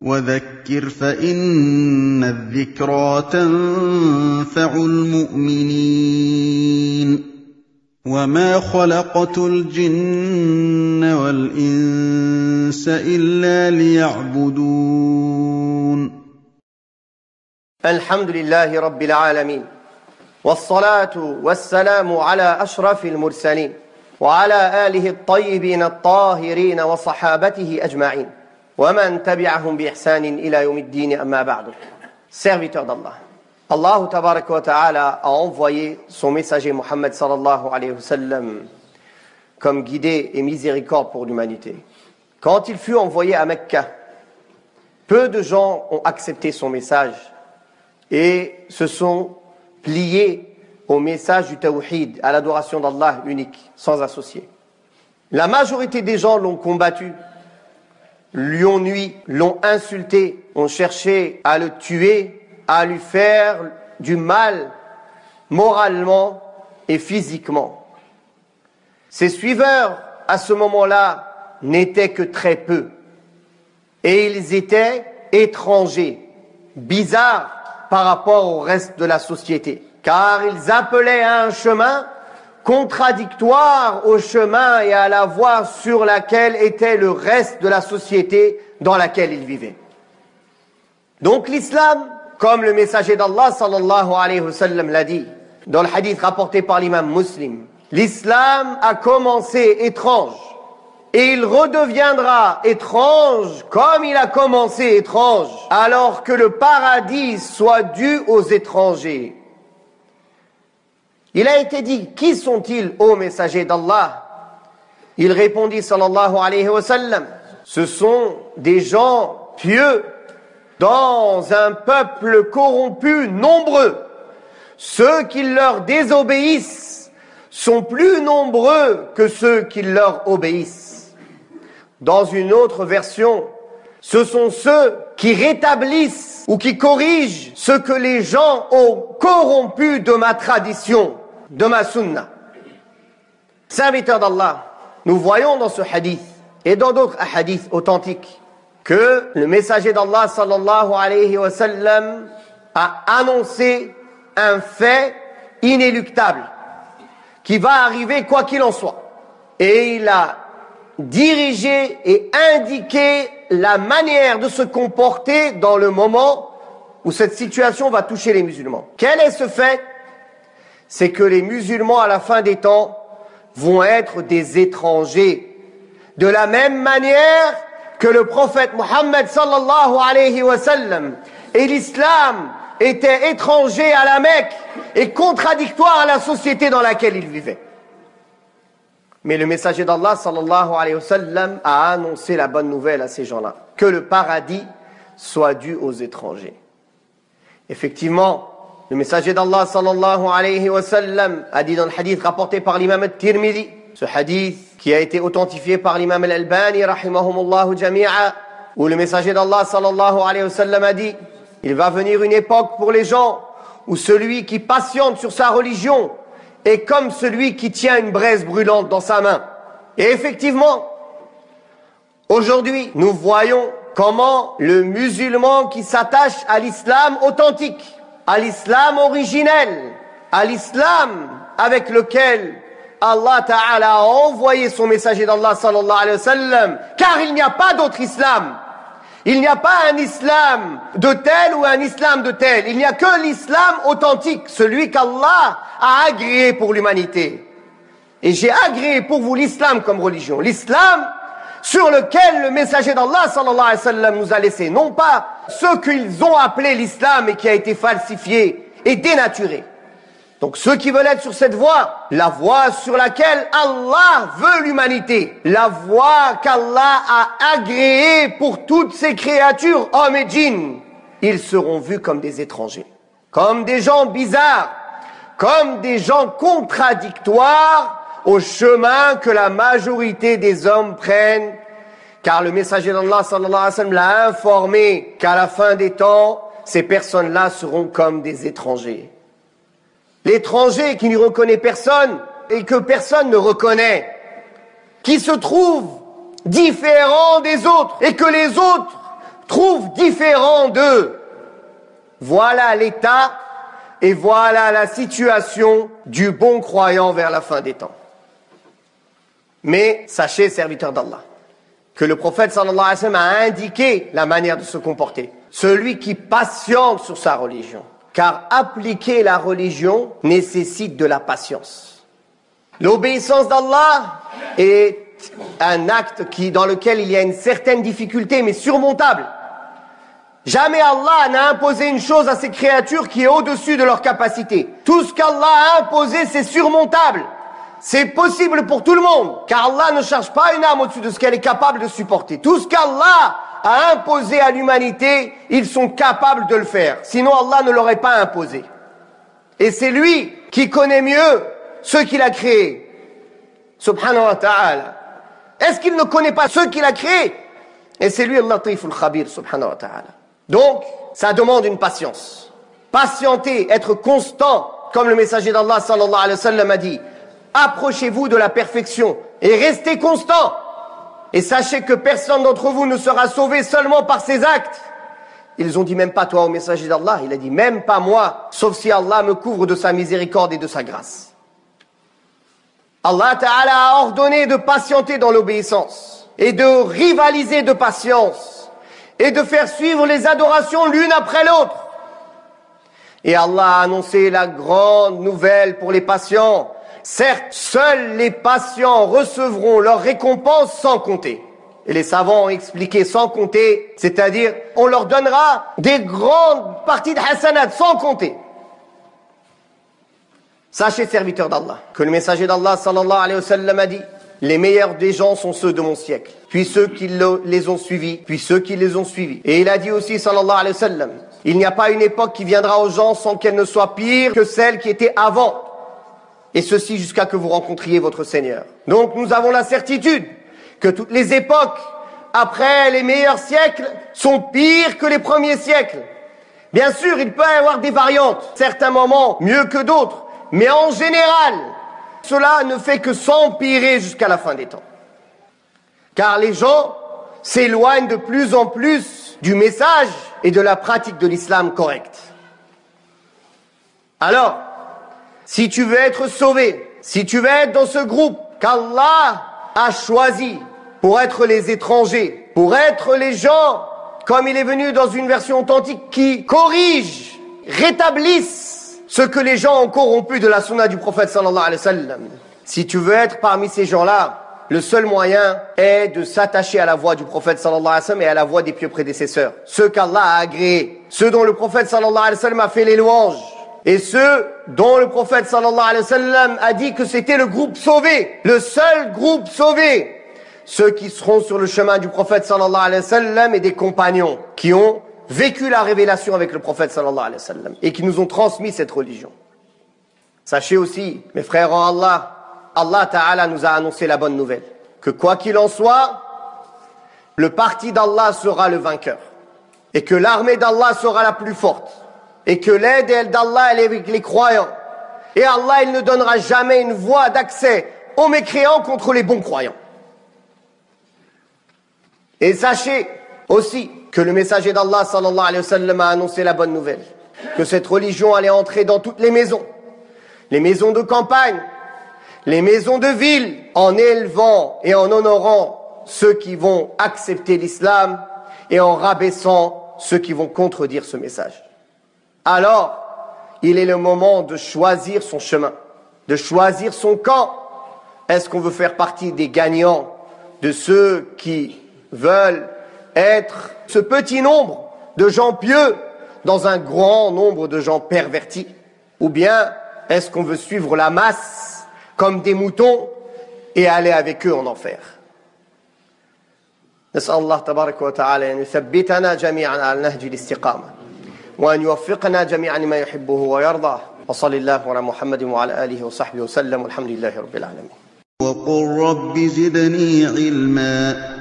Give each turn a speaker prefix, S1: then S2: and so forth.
S1: وذكر فإن الذكرى تنفع المؤمنين وما خلقت الجن والإنس إلا ليعبدون
S2: الحمد لله رب العالمين والصلاة والسلام على أشرف المرسلين وعلى آله الطيبين الطاهرين وصحابته أجمعين ومن تبعهم بإحسان إلى يوم الدين أما بعد. Serviteurs d'Allah, Allah tabaraka wa ta'ala a envoyé son messager Muhammad sallallahu alayhi wa sallam comme guidé et miséricorde pour l'humanité. Quand il fut envoyé à Mecca, peu de gens ont accepté son message et se sont pliés au message du tawhid, à l'adoration d'Allah unique, sans associé. La majorité des gens l'ont combattu, lui ont nui, l'ont insulté, ont cherché à le tuer, à lui faire du mal moralement et physiquement. Ses suiveurs, à ce moment-là, n'étaient que très peu. Et ils étaient étrangers, bizarres par rapport au reste de la société. Car ils appelaient à un chemin contradictoire au chemin et à la voie sur laquelle était le reste de la société dans laquelle ils vivaient. Donc l'islam, comme le messager d'Allah sallallahu alayhi wa sallam l'a dit, dans le hadith rapporté par l'imam Muslim, l'islam a commencé étrange et il redeviendra étrange comme il a commencé étrange, alors que le paradis soit dû aux étrangers. Il a été dit, qui sont-ils, ô messager d'Allah? Il répondit, sallallahu alayhi wa sallam, ce sont des gens pieux dans un peuple corrompu nombreux. Ceux qui leur désobéissent sont plus nombreux que ceux qui leur obéissent. Dans une autre version, ce sont ceux qui rétablissent ou qui corrigent ce que les gens ont corrompu de ma tradition, de ma sunna. Serviteurs d'Allah, nous voyons dans ce hadith et dans d'autres hadiths authentiques que le messager d'Allah sallallahu alayhi wa sallam a annoncé un fait inéluctable qui va arriver quoi qu'il en soit. Et il a dirigé et indiqué la manière de se comporter dans le moment où cette situation va toucher les musulmans. Quel est ce fait? C'est que les musulmans à la fin des temps vont être des étrangers. De la même manière que le prophète Muhammad sallallahu alayhi wa sallam et l'islam étaient étrangers à la Mecque et contradictoires à la société dans laquelle ils vivaient. Mais le messager d'Allah sallallahu alayhi wa sallam a annoncé la bonne nouvelle à ces gens-là, que le paradis soit dû aux étrangers. Effectivement, le messager d'Allah sallallahu alayhi wa sallam a dit dans le hadith rapporté par l'imam al-Tirmidhi, ce hadith qui a été authentifié par l'imam al-Albani rahimahumullahu jami'a, où le messager d'Allah sallallahu alayhi wa sallam a dit, il va venir une époque pour les gens où celui qui patiente sur sa religion est comme celui qui tient une braise brûlante dans sa main. Et effectivement, aujourd'hui, nous voyons comment le musulman qui s'attache à l'islam authentique, à l'islam originel, à l'islam avec lequel Allah Ta'ala a envoyé son messager d'Allah sallallahu alayhi wa sallam, car il n'y a pas d'autre islam. Il n'y a pas un islam de tel ou un islam de tel. Il n'y a que l'islam authentique, celui qu'Allah a agréé pour l'humanité. Et j'ai agréé pour vous l'islam comme religion. L'islam sur lequel le messager d'Allah sallallahu alayhi wa sallam nous a laissé. Non pas ce qu'ils ont appelé l'islam et qui a été falsifié et dénaturé. Donc ceux qui veulent être sur cette voie, la voie sur laquelle Allah veut l'humanité, la voie qu'Allah a agréée pour toutes ses créatures, hommes et djinns, ils seront vus comme des étrangers, comme des gens bizarres, comme des gens contradictoires au chemin que la majorité des hommes prennent, car le messager d'Allah sallallahu alayhi wa sallam l'a informé qu'à la fin des temps, ces personnes-là seront comme des étrangers. L'étranger qui ne reconnaît personne et que personne ne reconnaît, qui se trouve différent des autres et que les autres trouvent différent d'eux. Voilà l'état et voilà la situation du bon croyant vers la fin des temps. Mais sachez, serviteurs d'Allah, que le prophète sallallahu alayhi wa sallam a indiqué la manière de se comporter. Celui qui patiente sur sa religion. Car appliquer la religion nécessite de la patience. L'obéissance d'Allah est un acte dans lequel il y a une certaine difficulté, mais surmontable. Jamais Allah n'a imposé une chose à ses créatures qui est au-dessus de leur capacité. Tout ce qu'Allah a imposé, c'est surmontable. C'est possible pour tout le monde, car Allah ne charge pas une âme au-dessus de ce qu'elle est capable de supporter. Tout ce qu'Allah a imposé à l'humanité, ils sont capables de le faire. Sinon Allah ne l'aurait pas imposé. Et c'est lui qui connaît mieux ceux qu'il a créés. Subhanahu wa ta'ala. Est-ce qu'il ne connaît pas ceux qu'il a créés? Et c'est lui al-Latif al-Khabir, subhanahu wa ta'ala. Donc, ça demande une patience. Patienter, être constant, comme le messager d'Allah sallallahu alayhi wa sallam a dit. Approchez-vous de la perfection et restez constant. Et sachez que personne d'entre vous ne sera sauvé seulement par ses actes. Ils ont dit même pas toi au messager d'Allah, il a dit même pas moi, sauf si Allah me couvre de sa miséricorde et de sa grâce. Allah Ta'ala a ordonné de patienter dans l'obéissance et de rivaliser de patience et de faire suivre les adorations l'une après l'autre. Et Allah a annoncé la grande nouvelle pour les patients. Certes, seuls les patients recevront leur récompense sans compter. Et les savants ont expliqué sans compter, c'est-à-dire on leur donnera des grandes parties de hasanat sans compter. Sachez, serviteurs d'Allah, que le messager d'Allah sallallahu alayhi wa sallam a dit: les meilleurs des gens sont ceux de mon siècle, puis ceux qui les ont suivis, puis ceux qui les ont suivis. Et il a dit aussi sallallahu alayhi wa sallam: il n'y a pas une époque qui viendra aux gens sans qu'elle ne soit pire que celle qui était avant. Et ceci jusqu'à que vous rencontriez votre Seigneur. Donc nous avons la certitude que toutes les époques après les meilleurs siècles sont pires que les premiers siècles. Bien sûr, il peut y avoir des variantes, certains moments mieux que d'autres, mais en général, cela ne fait que s'empirer jusqu'à la fin des temps. Car les gens s'éloignent de plus en plus du message et de la pratique de l'islam correcte. Alors, si tu veux être sauvé, si tu veux être dans ce groupe qu'Allah a choisi pour être les étrangers, pour être les gens, comme il est venu dans une version authentique, qui corrigent, rétablissent ce que les gens ont corrompu de la sunna du prophète sallallahu alayhi wa sallam. Si tu veux être parmi ces gens-là, le seul moyen est de s'attacher à la voie du prophète sallallahu alayhi wa sallam et à la voie des pieux prédécesseurs. Ceux qu'Allah a agréés, ceux dont le prophète sallallahu alayhi wa sallam a fait les louanges, et ceux dont le prophète sallallahu alayhi wa sallam a dit que c'était le groupe sauvé, le seul groupe sauvé. Ceux qui seront sur le chemin du prophète sallallahu alayhi wa sallam et des compagnons qui ont vécu la révélation avec le prophète sallallahu alayhi wa sallam et qui nous ont transmis cette religion. Sachez aussi, mes frères en Allah, Allah Ta'ala nous a annoncé la bonne nouvelle, que quoi qu'il en soit, le parti d'Allah sera le vainqueur et que l'armée d'Allah sera la plus forte. Et que l'aide d'Allah, elle est avec les croyants. Et Allah, il ne donnera jamais une voie d'accès aux mécréants contre les bons croyants. Et sachez aussi que le messager d'Allah, sallallahu alayhi wa sallam, a annoncé la bonne nouvelle. Que cette religion allait entrer dans toutes les maisons de campagne, les maisons de ville, en élevant et en honorant ceux qui vont accepter l'islam et en rabaissant ceux qui vont contredire ce message. Alors, il est le moment de choisir son chemin, de choisir son camp. Est-ce qu'on veut faire partie des gagnants, de ceux qui veulent être ce petit nombre de gens pieux dans un grand nombre de gens pervertis? Ou bien est-ce qu'on veut suivre la masse comme des moutons et aller avec eux en enfer? نسأل الله تبارك وتعالى أن يثبتنا جميعا على نهج الاستقامة وأن يوفقنا جميعا لما يحبه ويرضاه وصل الله على محمد وعلى آله وصحبه وسلم والحمد لله رب العالمين.
S1: وقل رب زدني علما